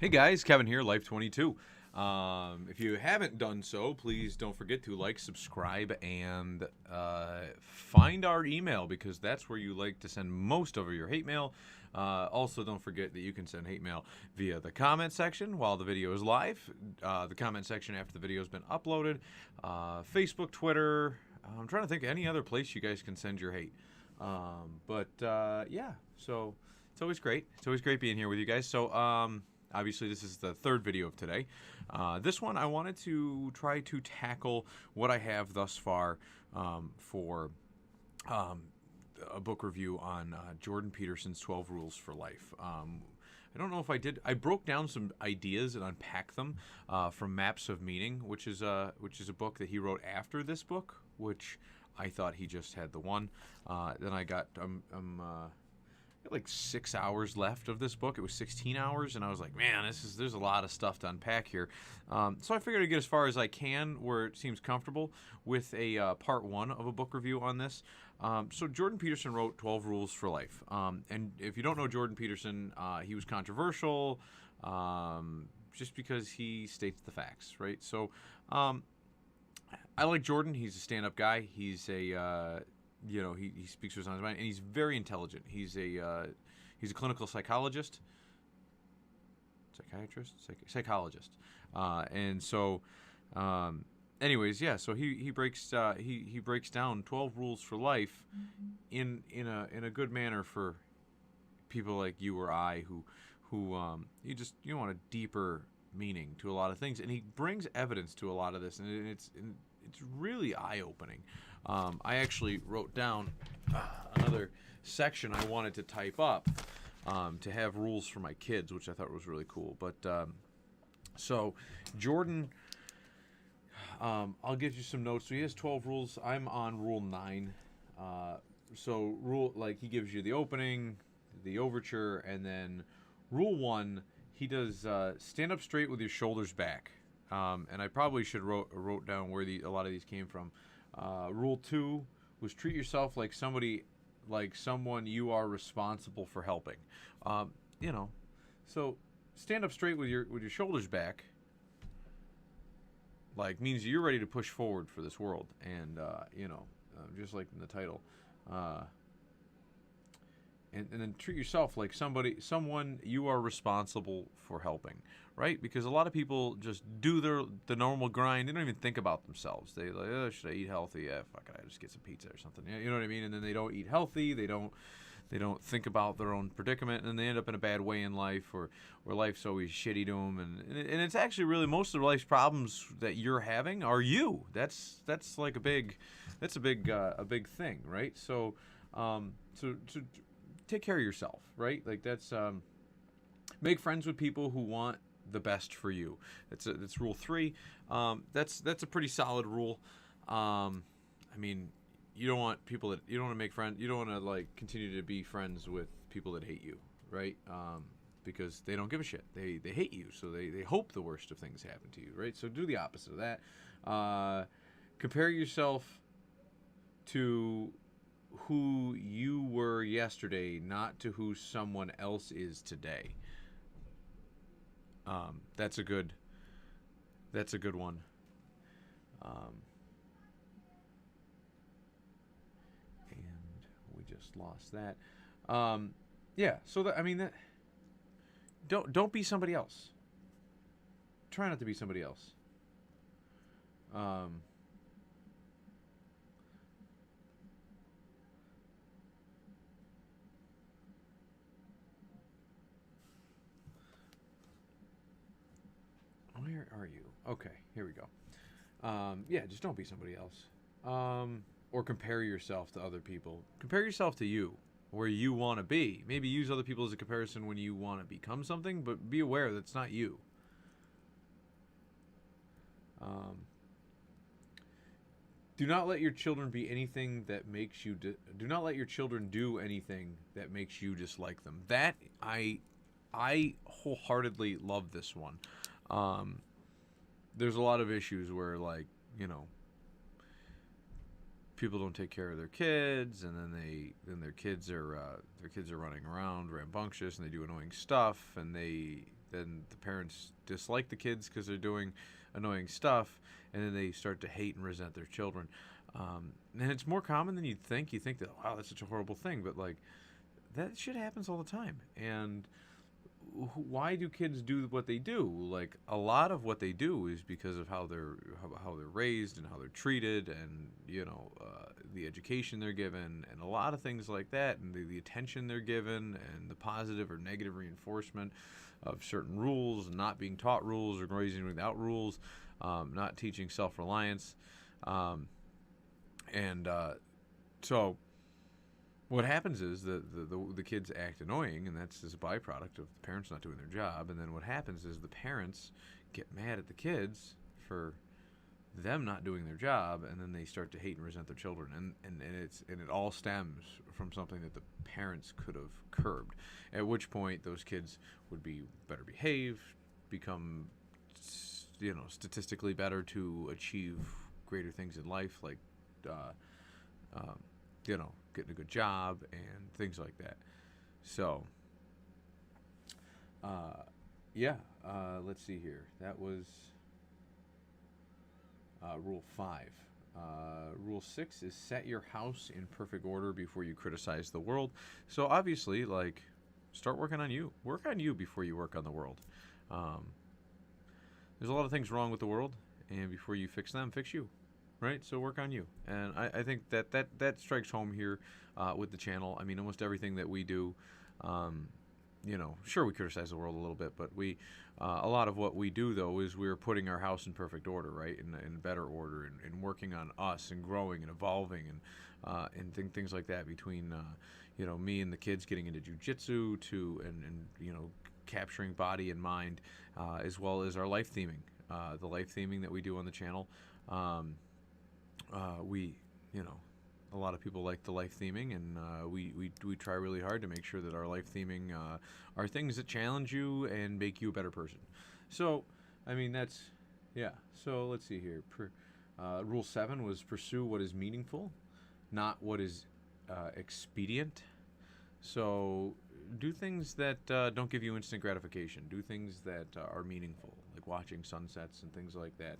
Hey guys, Kevin here, Life22. If you haven't done so, please don't forget to like, subscribe, and find our email because that's where you like to send most of your hate mail. Also, don't forget that you can send hate mail via the comment section while the video is live, the comment section after the video has been uploaded, Facebook, Twitter. I'm trying to think of any other place you guys can send your hate. Yeah, so it's always great. It's always great being here with you guys. Obviously, this is the third video of today. This one, I wanted to try to tackle what I have thus far for a book review on Jordan Peterson's 12 Rules for Life. I don't know if I did. I broke down some ideas and unpacked them from Maps of Meaning, which is a book that he wrote after this book, which I thought he just had the one. Then I got like 6 hours left of this book. It was 16 hours, and I was like, man, there's a lot of stuff to unpack here. So I figured I'd get as far as I can where it seems comfortable with a part one of a book review on this. So Jordan Peterson wrote 12 Rules for Life. And if you don't know Jordan Peterson, he was controversial just because he states the facts, right? So I like Jordan. He's a stand-up guy. He's a he speaks what's on his mind, and he's very intelligent. He's a clinical psychologist, psychologist, and so, anyways, yeah. So he breaks down 12 rules for life in a good manner for people like you or I who you want a deeper meaning to a lot of things, and he brings evidence to a lot of this, and it's really eye-opening. I actually wrote down another section I wanted to type up to have rules for my kids, which I thought was really cool. But so Jordan, I'll give you some notes. So he has 12 rules. I'm on rule 9. So he gives you the opening, the overture, and then rule 1, he does stand up straight with your shoulders back. And I probably should wrote down where a lot of these came from. Rule 2 was treat yourself like someone you are responsible for helping. So stand up straight with your shoulders back. Means you're ready to push forward for this world, and just like in the title. And then treat yourself like someone you are responsible for helping, right? Because a lot of people just do the normal grind. They don't even think about themselves. They like, oh, should I eat healthy? Yeah, fuck it, I just get some pizza or something. You know what I mean? And then they don't eat healthy. They don't think about their own predicament, and they end up in a bad way in life, or life's always shitty to them. And it's actually really most of life's problems that you're having are you. That's like a big thing, right? So take care of yourself, right? Like that's make friends with people who want the best for you. That's rule 3. That's a pretty solid rule. I mean, you don't want to make friends. You don't want to continue to be friends with people that hate you, right? Because they don't give a shit. They hate you, so they hope the worst of things happen to you, right? So do the opposite of that. Compare yourself to who you were yesterday, not to who someone else is today. That's a good one. And we just lost that. Yeah. So don't be somebody else. Try not to be somebody else. Where are you? Okay, here we go. Yeah, just don't be somebody else. Or compare yourself to other people. Compare yourself to you, where you want to be. Maybe use other people as a comparison when you want to become something, but be aware that it's not you. Do not let your children be anything that makes you. Do not let your children do anything that makes you dislike them. That I wholeheartedly love this one. There's a lot of issues where people don't take care of their kids, and then their kids are running around rambunctious, and they do annoying stuff, and they then the parents dislike the kids because they're doing annoying stuff, and then they start to hate and resent their children. And it's more common than you'd think. You think that, wow, that's such a horrible thing, but like that shit happens all the time. And why do kids do what they do? Like a lot of what they do is because of how they're raised and how they're treated, and the education they're given, and a lot of things like that, and the attention they're given, and the positive or negative reinforcement of certain rules, and not being taught rules, or raising without rules, not teaching self-reliance, so what happens is the kids act annoying, and that's as a byproduct of the parents not doing their job. And then what happens is the parents get mad at the kids for them not doing their job, and then they start to hate and resent their children. And it all stems from something that the parents could have curbed. At which point those kids would be better behaved, become statistically better to achieve greater things in life, like getting a good job and things like that. So, let's see here. That was Rule 5. Rule 6 is set your house in perfect order before you criticize the world. So obviously, like, start working on you. Work on you before you work on the world. There's a lot of things wrong with the world, and before you fix them, fix you. Right, so work on you, and I think that strikes home here with the channel. I mean, almost everything that we do, sure, we criticize the world a little bit, but a lot of what we do though is we're putting our house in perfect order, right, in better order, and working on us and growing and evolving and things like that. Between me and the kids getting into jujitsu and capturing body and mind, as well as our life theming, the life theming that we do on the channel. A lot of people like the life theming, and we try really hard to make sure that our life theming are things that challenge you and make you a better person. So, I mean, so let's see here. Rule 7 was pursue what is meaningful, not what is expedient. So, do things that don't give you instant gratification. Do things that are meaningful, like watching sunsets and things like that.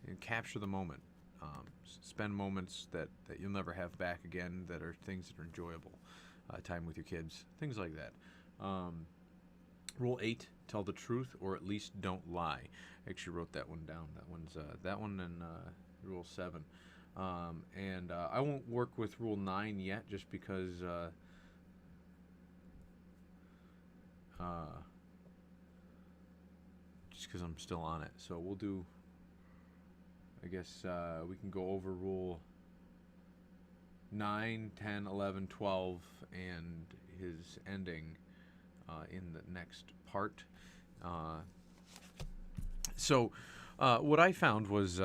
And capture the moment. Spend moments that you'll never have back again, that are things that are enjoyable. Time with your kids, things like that. Rule 8, tell the truth, or at least don't lie. I actually wrote that one down. That one and Rule 7. I won't work with Rule 9 yet, just because I'm still on it. So we'll do, I guess we can go over Rule 9, 10, 11, 12, and his ending in the next part. What I found was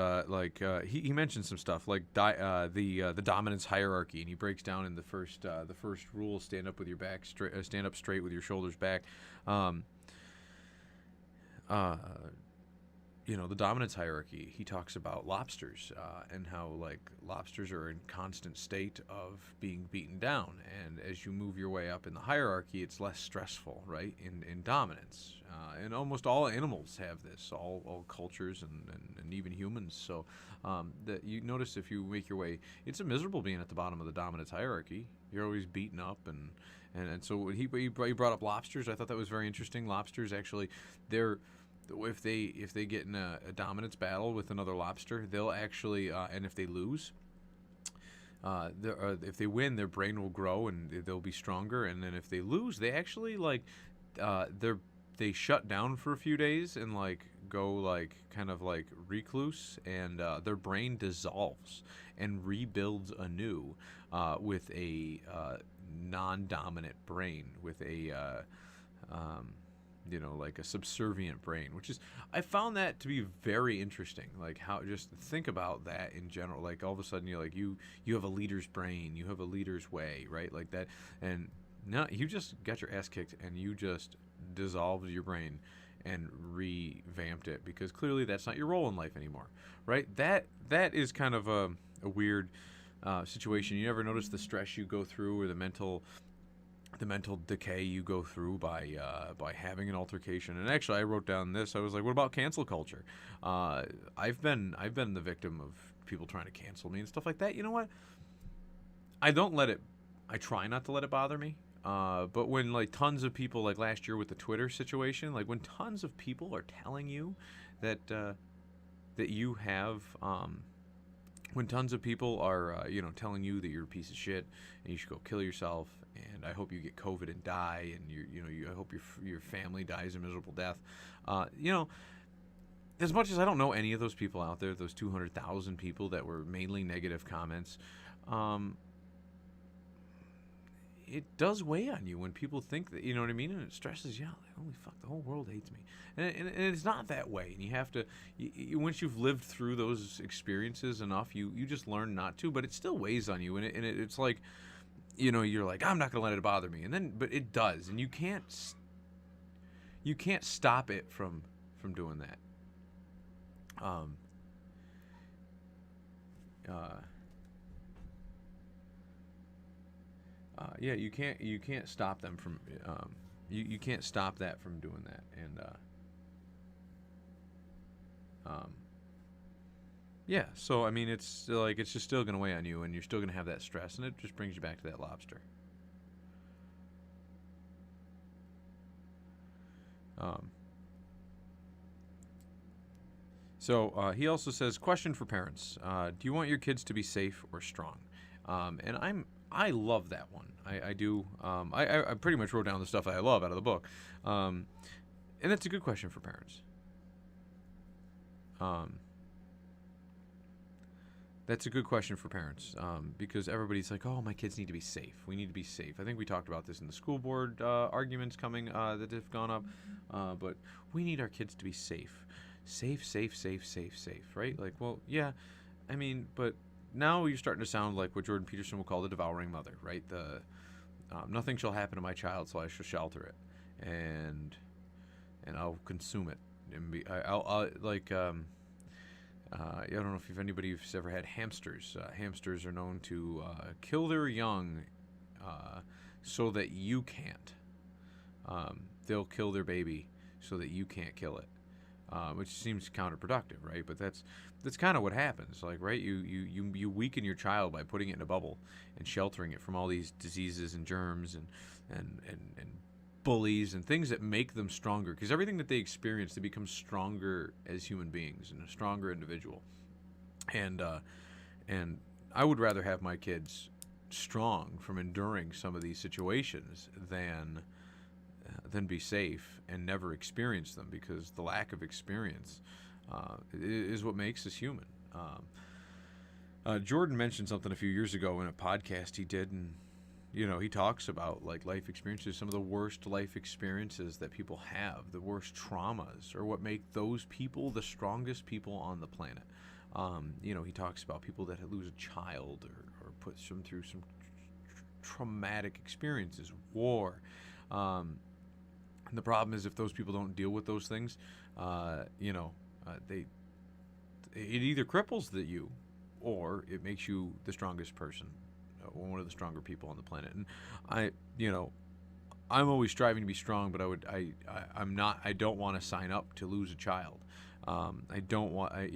he mentioned some stuff like the dominance hierarchy, and he breaks down in the first rule: stand up with your back straight, stand up straight with your shoulders back. The dominance hierarchy, he talks about lobsters and how, like, lobsters are in constant state of being beaten down, and as you move your way up in the hierarchy, it's less stressful, right, in dominance. And almost all animals have this, all cultures and even humans. So that you notice, if you make your way, it's miserable being at the bottom of the dominance hierarchy. You're always beaten up, and so he brought up lobsters. I thought that was very interesting. Lobsters, actually, if they get in a dominance battle with another lobster, they'll actually, and if they lose, if they win, their brain will grow and they'll be stronger. And then if they lose, they actually they shut down for a few days and go kind of recluse, and their brain dissolves and rebuilds anew with a non-dominant brain, with a like a subservient brain, which is, I found that to be very interesting. Like, how, just think about that in general. Like, all of a sudden you have a leader's brain, you have a leader's way, right? Like that, and no, you just got your ass kicked and you just dissolved your brain and revamped it, because clearly that's not your role in life anymore, right? That is kind of a weird situation. You never notice the stress you go through, or the mental the mental decay you go through by having an altercation. And actually, I wrote down this. I was like, what about cancel culture? I've been the victim of people trying to cancel me and stuff like that. You know what? I don't let it. I try not to let it bother me. But when like tons of people, like last year with the Twitter situation, like when tons of people are telling you that that you have, when tons of people are telling you that you're a piece of shit and you should go kill yourself, and I hope you get COVID and die, and I hope your family dies a miserable death. As much as I don't know any of those people out there, those 200,000 people that were mainly negative comments. It does weigh on you when people think that, you know what I mean, and it stresses you out. Like, holy fuck, the whole world hates me, and it's not that way. And you have to, once you've lived through those experiences enough, you just learn not to. But it still weighs on you, and it's like, you're like, I'm not gonna let it bother me, and then but it does, and you can't stop it from doing that. You can't stop them from you can't stop that from doing that, and so I mean, it's like it's just still gonna weigh on you, and you're still gonna have that stress, and it just brings you back to that lobster. So he also says, question for parents: do you want your kids to be safe or strong? And I love that one. I do. I pretty much wrote down the stuff I love out of the book. And that's a good question for parents. That's a good question for parents, because everybody's like, oh, my kids need to be safe. We need to be safe. I think we talked about this in the school board arguments coming that have gone up. But we need our kids to be safe. Safe, right? Like, well, yeah. I mean, but now you're starting to sound like what Jordan Peterson will call the devouring mother, right? The nothing shall happen to my child, so I shall shelter it, and I'll consume it, and I'll like I don't know if anybody's ever had hamsters. Hamsters are known to kill their young so that you can't. They'll kill their baby so that you can't kill it. Which seems counterproductive, right? But that's kind of what happens, like, right? You weaken your child by putting it in a bubble and sheltering it from all these diseases and germs and bullies and things that make them stronger. Because everything that they experience, they become stronger as human beings and a stronger individual. And I would rather have my kids strong from enduring some of these situations than be safe and never experience them, because the lack of experience is what makes us human. Jordan mentioned something a few years ago in a podcast he did, and he talks about like life experiences. Some of the worst life experiences that people have, the worst traumas, are what make those people the strongest people on the planet. He talks about people that lose a child or puts them through some traumatic experiences, war. And the problem is, if those people don't deal with those things, it either cripples you, or it makes you the strongest person, or one of the stronger people on the planet. And I'm always striving to be strong, but I'm not. I don't want to sign up to lose a child. I don't want. I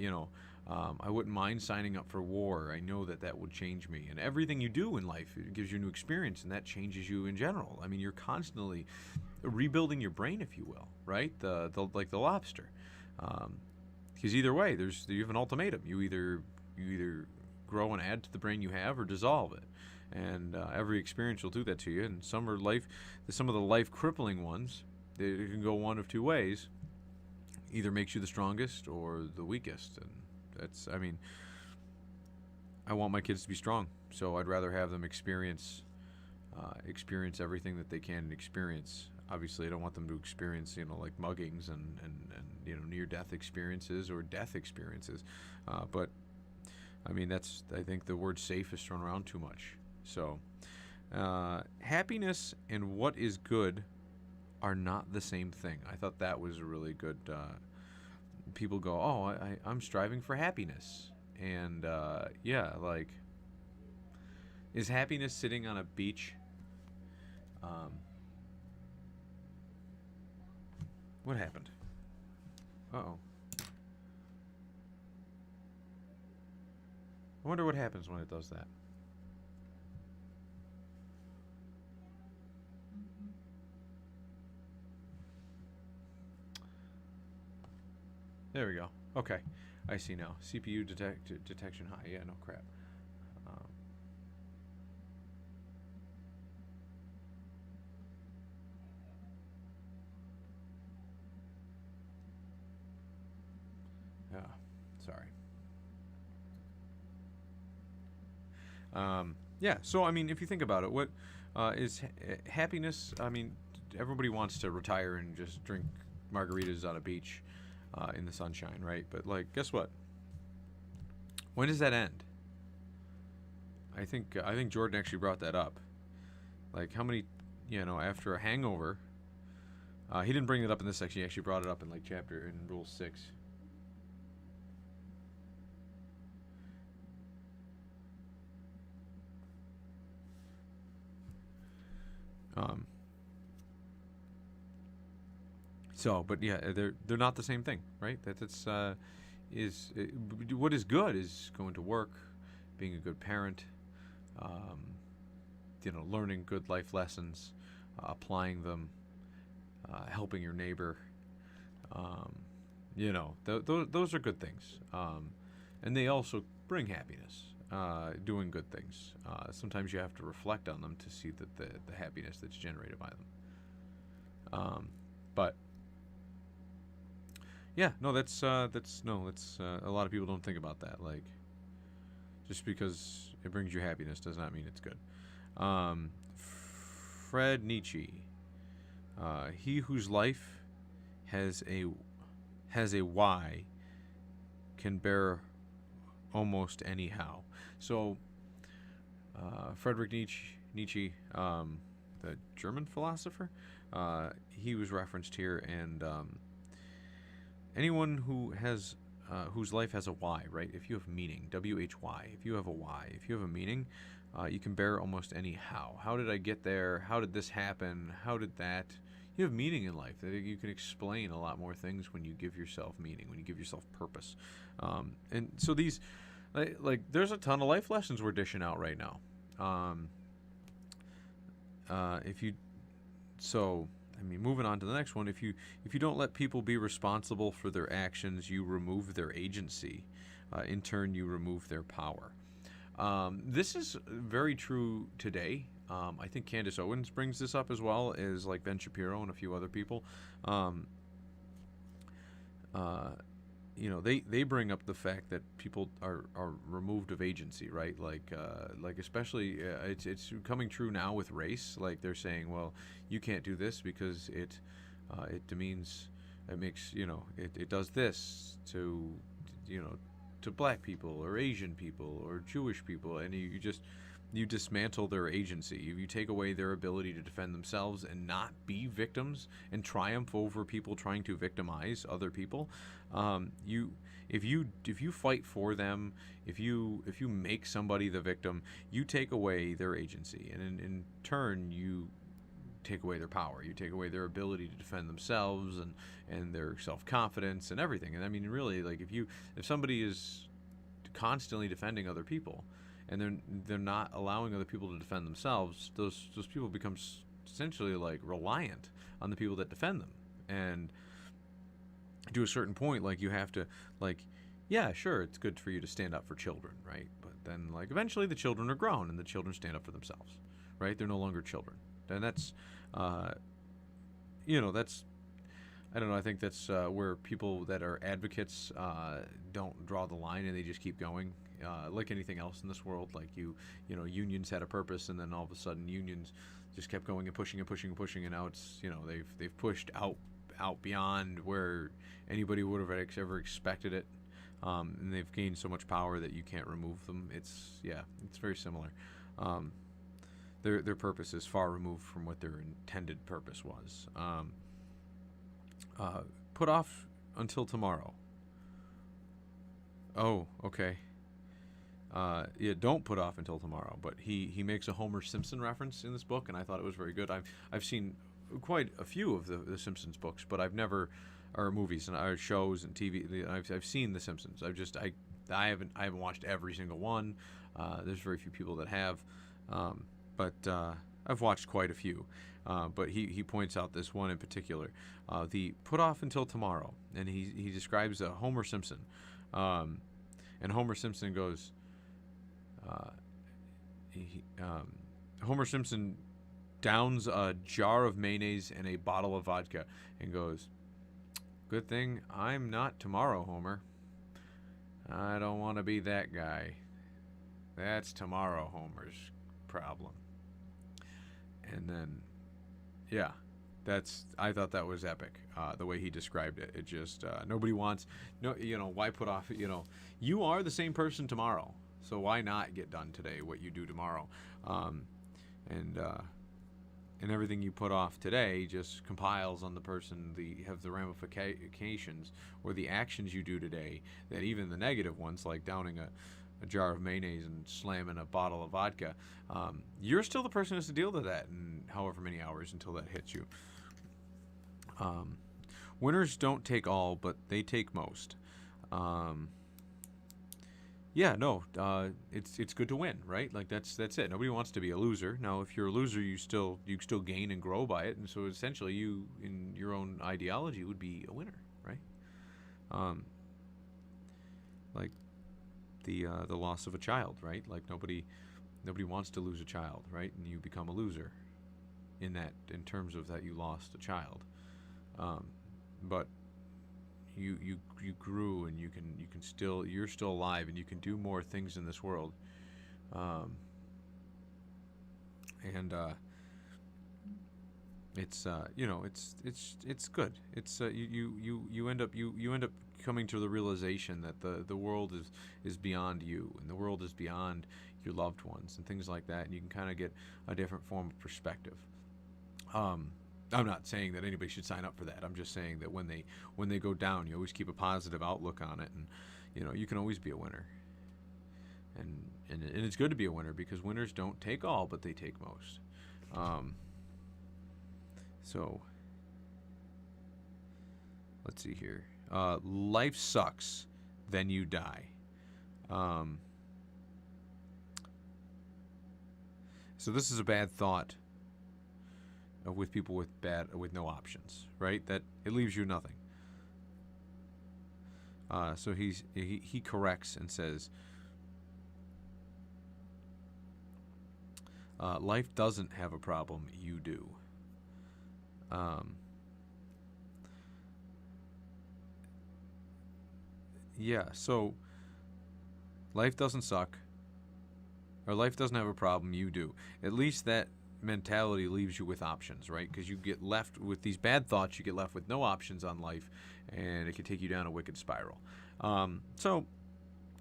wouldn't mind signing up for war. I know that would change me. And everything you do in life, it gives you a new experience, and that changes you in general. I mean, you're constantly rebuilding your brain, if you will, right? Like the lobster. Because either way, you have an ultimatum. You either grow and add to the brain you have, or dissolve it. And every experience will do that to you. And some of the life crippling ones, it can go one of two ways. Either makes you the strongest or the weakest. And I want my kids to be strong, so I'd rather have them experience everything that they can experience. Obviously, I don't want them to experience, like muggings and near-death experiences or death experiences. But I mean, I think the word safe is thrown around too much. So, happiness and what is good are not the same thing. I thought that was a really good. People go, oh, I'm striving for happiness, and like, is happiness sitting on a beach, Um, what happened? Uh-oh. I wonder what happens when it does that. There we go. Okay. I see now. CPU detection high. Yeah, no crap. Yeah, sorry. Yeah, so I mean, if you think about it, what is happiness? I mean, everybody wants to retire and just drink margaritas on a beach in the sunshine, right? But like, guess what? When does that end? I think Jordan actually brought that up. Like, how many, after a hangover? He didn't bring it up in this section. He actually brought it up in like chapter in Rule 6. But yeah, they're not the same thing, right? What is good is going to work, being a good parent, learning good life lessons, applying them, helping your neighbor. Those are good things, and they also bring happiness. Doing good things. Sometimes you have to reflect on them to see that the happiness that's generated by them. But yeah, no, that's a lot of people don't think about that. Like, just because it brings you happiness does not mean it's good. Fred Nietzsche, he whose life has a why can bear almost anyhow. So, Friedrich Nietzsche, the German philosopher, he was referenced here, and anyone whose life has a why, right? If you have meaning, W-H-Y, if you have a why, if you have a meaning, you can bear almost any how. How did I get there? How did this happen? How did that? You have meaning in life. You can explain a lot more things when you give yourself meaning, when you give yourself purpose. And so these, like, there's a ton of life lessons we're dishing out right now. Moving on to the next one, if you don't let people be responsible for their actions, you remove their agency. In turn, you remove their power. This is very true today. I think Candace Owens brings this up as well as like Ben Shapiro and a few other people. They bring up the fact that people are removed of agency, right? Like especially it's coming true now with race. Like, they're saying, well, you can't do this because it demeans, it makes, it does this to black people or Asian people or Jewish people, and you dismantle their agency. You take away their ability to defend themselves and not be victims and triumph over people trying to victimize other people. If you fight for them, if you make somebody the victim, you take away their agency, and in turn you take away their power. You take away their ability to defend themselves and their self-confidence and everything. And I mean, really, like, if somebody is constantly defending other people, and they're not allowing other people to defend themselves, those people become essentially like reliant on the people that defend them. And to a certain point, like, you have to, like, yeah, sure, it's good for you to stand up for children, right? But then, like, eventually the children are grown and the children stand up for themselves, right? They're no longer children. And that's that's, I don't know, I think that's where people that are advocates don't draw the line, and they just keep going. Like anything else in this world, like unions had a purpose, and then all of a sudden unions just kept going and pushing and pushing and pushing, and now it's, they've pushed out beyond where anybody would have ever expected it, and they've gained so much power that you can't remove them. It's very similar. Their purpose is far removed from what their intended purpose was. Put off until tomorrow. Oh, okay. Yeah, don't put off until tomorrow. But he makes a Homer Simpson reference in this book, and I thought it was very good. I've seen quite a few of the Simpsons books, but I've never, or movies and or shows and TV. I've seen the Simpsons. I haven't watched every single one. There's very few people that have, but I've watched quite a few. But he points out this one in particular, the put off until tomorrow, and he describes Homer Simpson, and Homer Simpson goes. Homer Simpson downs a jar of mayonnaise and a bottle of vodka and goes, "Good thing I'm not tomorrow, Homer. I don't want to be that guy. That's tomorrow Homer's problem." And then, yeah, I thought that was epic. The way he described it, it just nobody wants why put off you are the same person tomorrow. So why not get done today what you do tomorrow? And everything you put off today just compiles on the person, have the ramifications or the actions you do today, that even the negative ones, like downing a jar of mayonnaise and slamming a bottle of vodka, you're still the person who has to deal with that in however many hours until that hits you. Winners don't take all, but they take most. Yeah, no, it's good to win, right? Like that's it. Nobody wants to be a loser. Now, if you're a loser, you still gain and grow by it, and so essentially, you in your own ideology would be a winner, right? Like the loss of a child, right? Like nobody wants to lose a child, right? And you become a loser in terms of that you lost a child, but. You grew, and you're still alive, and you can do more things in this world, and it's it's good. It's you end up coming to the realization that the world is beyond you, and the world is beyond your loved ones and things like that, and you can kind of get a different form of perspective. I'm not saying that anybody should sign up for that. I'm just saying that when they go down, you always keep a positive outlook on it, and you can always be a winner. And it's good to be a winner, because winners don't take all, but they take most. So let's see here. Life sucks, then you die. So this is a bad thought. With people with no options, right? That it leaves you nothing. So he corrects and says, life doesn't have a problem, you do. Yeah, so life doesn't suck, or life doesn't have a problem, you do. At least that mentality leaves you with options, right? Because you get left with these bad thoughts, you get left with no options on life, and it can take you down a wicked spiral. So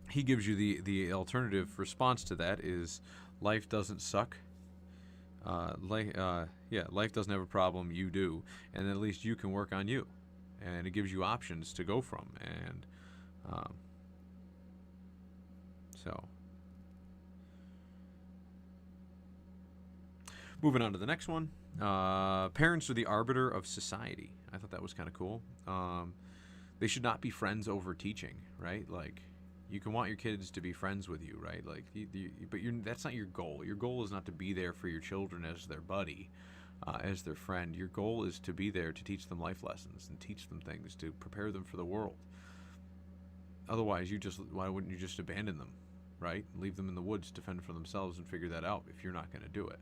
he gives you the alternative response to that is life doesn't suck. Life doesn't have a problem, you do, and then at least you can work on you, and it gives you options to go from, and so. Moving on to the next one. Parents are the arbiter of society. I thought that was kind of cool. They should not be friends over teaching, right? Like, you can want your kids to be friends with you, right? Like, but that's not your goal. Your goal is not to be there for your children as their buddy, as their friend. Your goal is to be there to teach them life lessons and teach them things, to prepare them for the world. Otherwise, why wouldn't you just abandon them, right? Leave them in the woods to fend for themselves and figure that out if you're not going to do it.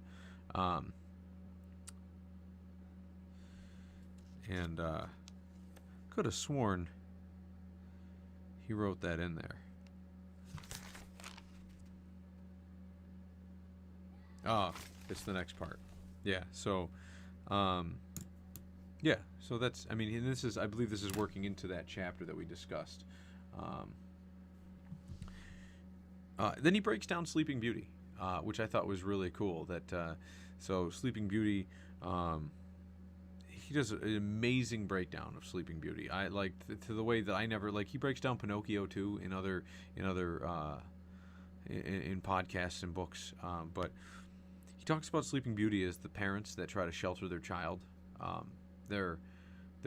Could have sworn he wrote that in there. Oh, it's the next part. Yeah. So, yeah. So that's. I mean, and I believe this is working into that chapter that we discussed. Then he breaks down Sleeping Beauty, which I thought was really cool. So Sleeping Beauty, he does an amazing breakdown of Sleeping Beauty. I like to the way that I never like. He breaks down Pinocchio too in other in podcasts and books. But he talks about Sleeping Beauty as the parents that try to shelter their child, their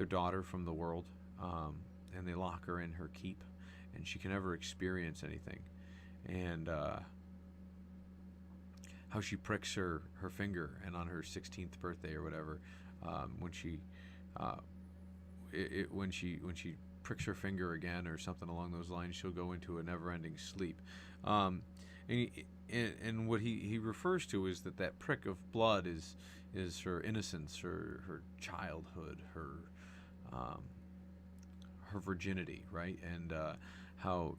daughter from the world, and they lock her in her keep, and she can never experience anything. And how she pricks her finger, and on her 16th birthday or whatever, when she pricks her finger again or something along those lines, she'll go into a never-ending sleep. And what he refers to is that prick of blood is her innocence, her childhood, her virginity, right? And how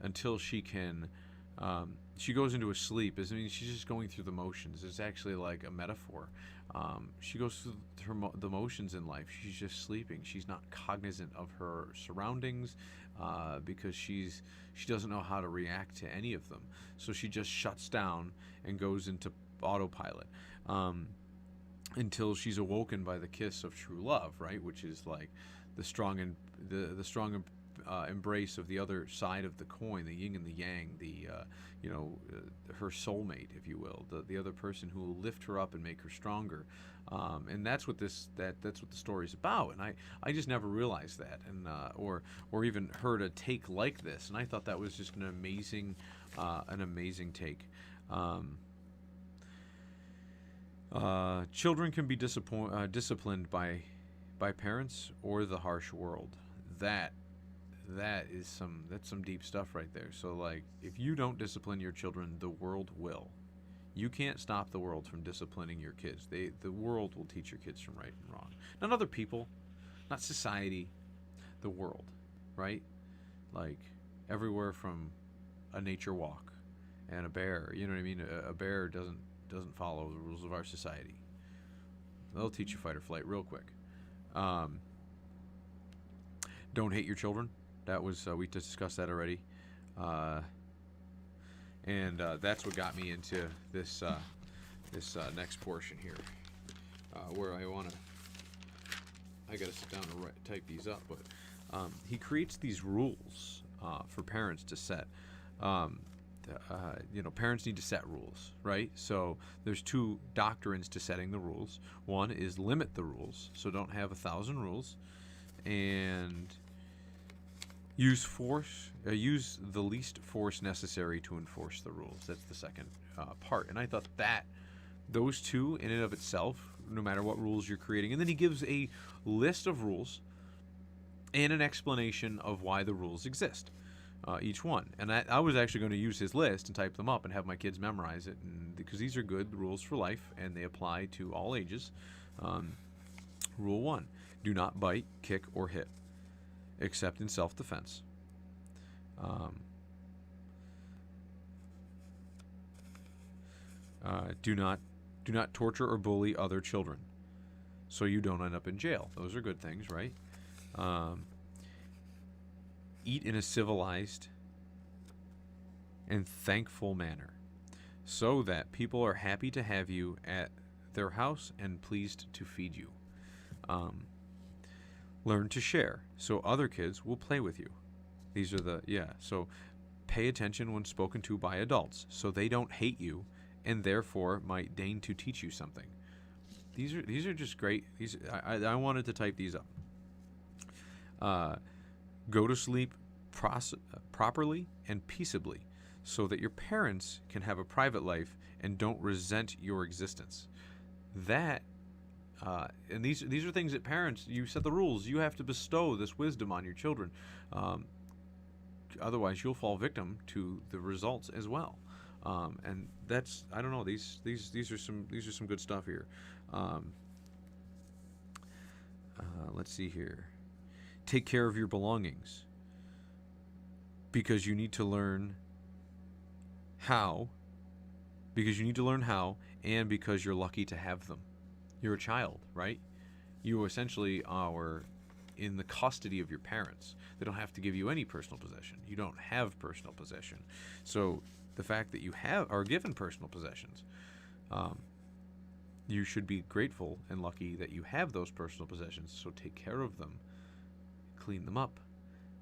until she can, she goes into a sleep. I mean, she's just going through the motions. It's actually like a metaphor. She goes through the motions in life. She's just sleeping. She's not cognizant of her surroundings because she doesn't know how to react to any of them. So she just shuts down and goes into autopilot until she's awoken by the kiss of true love, right? Which is like the strong and the strong embrace of the other side of the coin, the yin and the yang, her soulmate, if you will, the other person who will lift her up and make her stronger, and that's what that's what the story's about. And I just never realized that, and or even heard a take like this, and I thought that was just an amazing take. Children can be disciplined by parents or the harsh world. That's some deep stuff right there. So like, if you don't discipline your children, the world will. You can't stop the world from disciplining your kids. The world will teach your kids from right and wrong. Not other people, not society, the world, right? Like everywhere from a nature walk and a bear. You know what I mean? A bear doesn't follow the rules of our society. They'll teach you fight or flight real quick. Don't hate your children. That was we discussed that already, and that's what got me into this next portion here, where I gotta sit down and type these up. But he creates these rules for parents to set. Parents need to set rules, right? So there's two doctrines to setting the rules. One is limit the rules, so don't have 1,000 rules, and use the least force necessary to enforce the rules. That's the second part. And I thought that those two in and of itself, no matter what rules you're creating, and then he gives a list of rules and an explanation of why the rules exist, each one. And I was actually going to use his list and type them up and have my kids memorize it, and because these are good rules for life and they apply to all ages. Rule 1: do not bite, kick, or hit, except in self-defense. Do not torture or bully other children, so you don't end up in jail. Those are good things, right? Eat in a civilized and thankful manner, so that people are happy to have you at their house and pleased to feed you. Learn to share, so other kids will play with you. These are so pay attention when spoken to by adults, so they don't hate you and therefore might deign to teach you something. These are just great. I wanted to type these up. Go to sleep properly and peaceably, so that your parents can have a private life and don't resent your existence. And these are things that parents, you set the rules. You have to bestow this wisdom on your children. Otherwise, you'll fall victim to the results as well. And that's, I don't know. These are some good stuff here. Let's see here. Take care of your belongings, because you need to learn how. And because you're lucky to have them. You're a child, right? You essentially are in the custody of your parents. They don't have to give you any personal possession. You don't have personal possession. So the fact that you are given personal possessions, you should be grateful and lucky that you have those personal possessions. So take care of them, clean them up,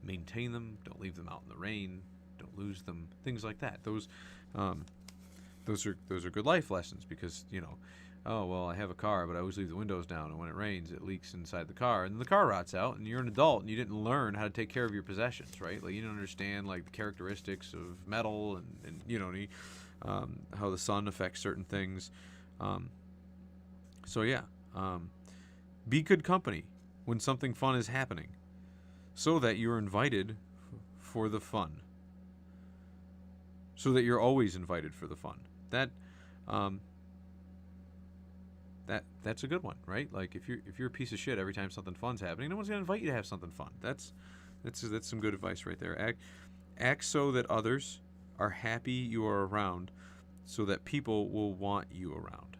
maintain them. Don't leave them out in the rain. Don't lose them, things like that. Those are good life lessons, because, you know, oh, well, I have a car, but I always leave the windows down, and when it rains, it leaks inside the car, and then the car rots out, and you're an adult, and you didn't learn how to take care of your possessions, right? Like, you don't understand, like, the characteristics of metal, and you know, how the sun affects certain things. So, yeah, be good company when something fun is happening, so that you're invited for the fun. So that you're always invited for the fun. That's a good one, right? Like, if you're a piece of shit every time something fun's happening, no one's gonna invite you to have something fun. That's some good advice right there. Act so that others are happy you are around, so that people will want you around.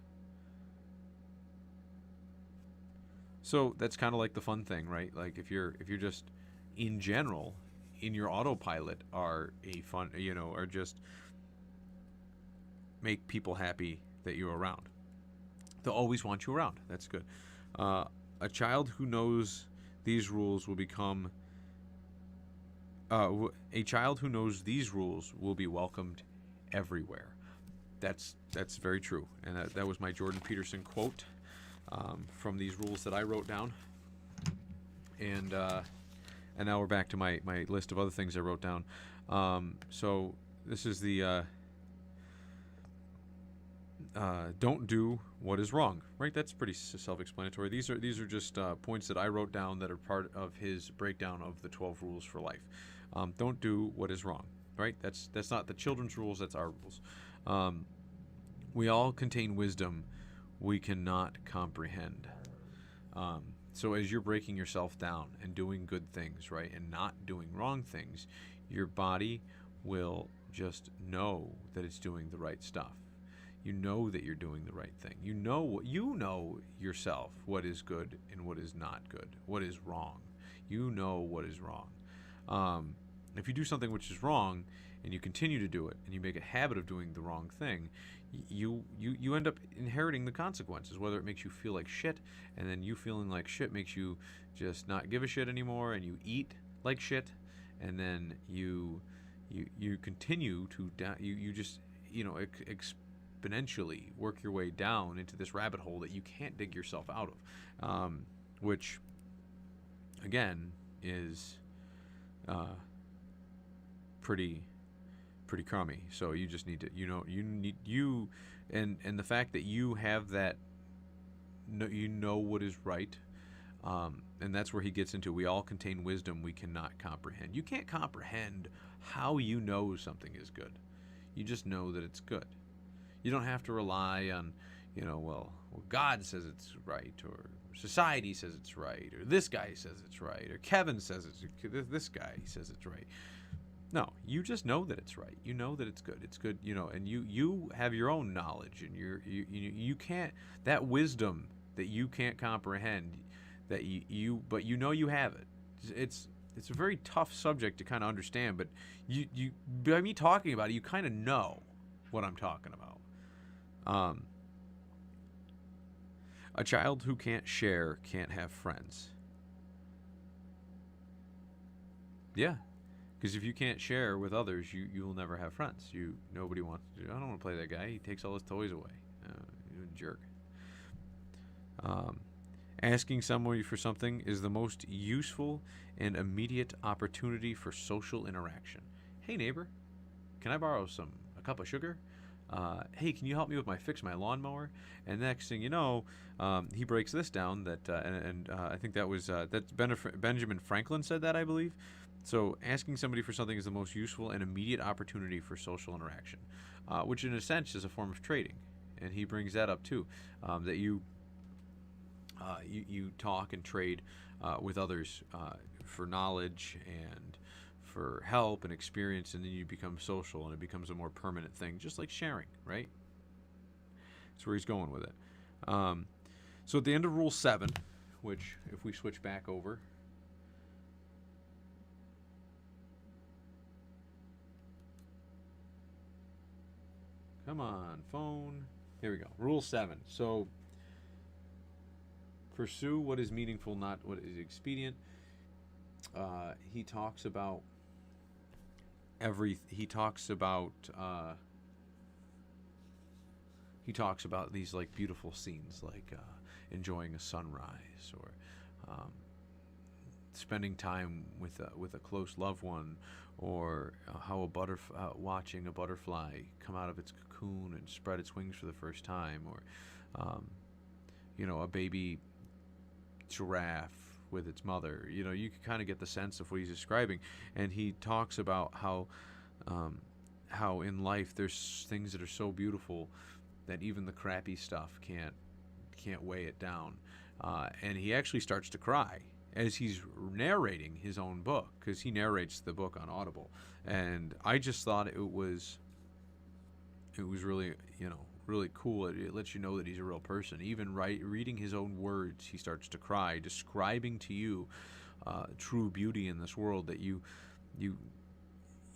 So that's kind of like the fun thing, right? Like, if you're just in general in your autopilot are a fun, you know, or just make people happy that you're around. They'll always want you around. That's good. A child who knows these rules will become. A child who knows these rules will be welcomed everywhere. That's very true, and that was my Jordan Peterson quote from these rules that I wrote down. And now we're back to my list of other things I wrote down. So this is the don't do what is wrong, right? That's pretty self-explanatory. These are just points that I wrote down that are part of his breakdown of the 12 rules for life. Don't do what is wrong, right? That's not the children's rules. That's our rules. We all contain wisdom we cannot comprehend. So as you're breaking yourself down and doing good things, right, and not doing wrong things, your body will just know that it's doing the right stuff. You know that you're doing the right thing. You know yourself what is good and what is not good, what is wrong. You know what is wrong. If you do something which is wrong and you continue to do it and you make a habit of doing the wrong thing, you end up inheriting the consequences, whether it makes you feel like shit, and then you feeling like shit makes you just not give a shit anymore, and you eat like shit, and then you continue to you just, you know, exponentially work your way down into this rabbit hole that you can't dig yourself out of, which again is pretty crummy. So you just need to, and the fact that you have that, you know what is right, and that's where he gets into, we all contain wisdom we cannot comprehend. You can't comprehend how you know something is good. You just know that it's good. You don't have to rely on, well, God says it's right, or society says it's right, or this guy says it's right, or Kevin says this guy says it's right. No, you just know that it's right. You know that it's good. It's good, and you have your own knowledge, and you can't, that wisdom that you can't comprehend, that but you know you have it. It's a very tough subject to kind of understand, but you by me talking about it, you kind of know what I'm talking about. A child who can't share can't have friends. Yeah. Because if you can't share with others, you will never have friends. Nobody wants to. I don't want to play that guy. He takes all his toys away. You're a jerk. Asking somebody for something is the most useful and immediate opportunity for social interaction. Hey neighbor, can I borrow a cup of sugar? Hey, can you help me fix my lawnmower? And next thing you know, he breaks this down. I think that's Benjamin Franklin said that, I believe. So asking somebody for something is the most useful and immediate opportunity for social interaction, which in a sense is a form of trading. And he brings that up too, that you talk and trade with others for knowledge and for help and experience, and then you become social, and it becomes a more permanent thing, just like sharing, right? That's where he's going with it. So at the end of Rule 7, which if we switch back over, come on, phone. Here we go. Rule 7. So, pursue what is meaningful, not what is expedient. He talks about he talks about these like beautiful scenes, like enjoying a sunrise, or spending time with a close loved one, or how watching a butterfly come out of its cocoon and spread its wings for the first time, or a baby giraffe with its mother. You can kind of get the sense of what he's describing, and he talks about how in life there's things that are so beautiful that even the crappy stuff can't weigh it down, and he actually starts to cry as he's narrating his own book, because he narrates the book on Audible. And I just thought it was really, really cool. It lets you know that he's a real person. Even reading his own words, he starts to cry, describing to you true beauty in this world that you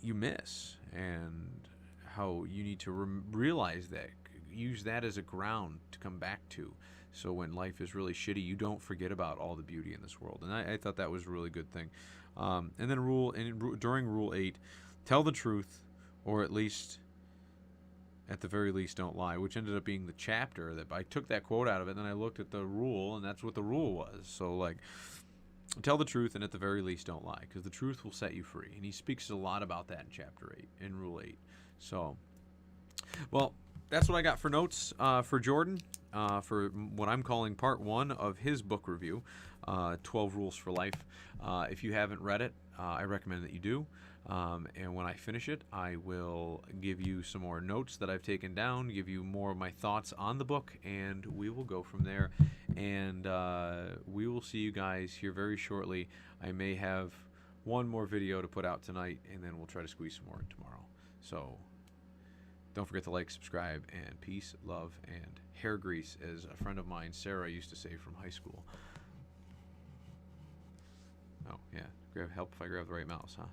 miss, and how you need to realize that, use that as a ground to come back to. So when life is really shitty, you don't forget about all the beauty in this world. And I thought that was a really good thing. And then during Rule 8, tell the truth, or at the very least, don't lie, which ended up being the chapter. That I took that quote out of it, and then I looked at the rule, and that's what the rule was. So, like, tell the truth, and at the very least, don't lie, because the truth will set you free. And he speaks a lot about that in Chapter 8, in Rule 8. So, well, that's what I got for notes for Jordan, for what I'm calling part 1 of his book review, 12 Rules for Life. If you haven't read it, I recommend that you do. And when I finish it, I will give you some more notes that I've taken down, give you more of my thoughts on the book, and we will go from there. And we will see you guys here very shortly. I may have one more video to put out tonight, and then we'll try to squeeze some more in tomorrow. So don't forget to like, subscribe, and peace, love, and hair grease, as a friend of mine, Sarah, used to say from high school. Oh, yeah. Help if I grab the right mouse, huh?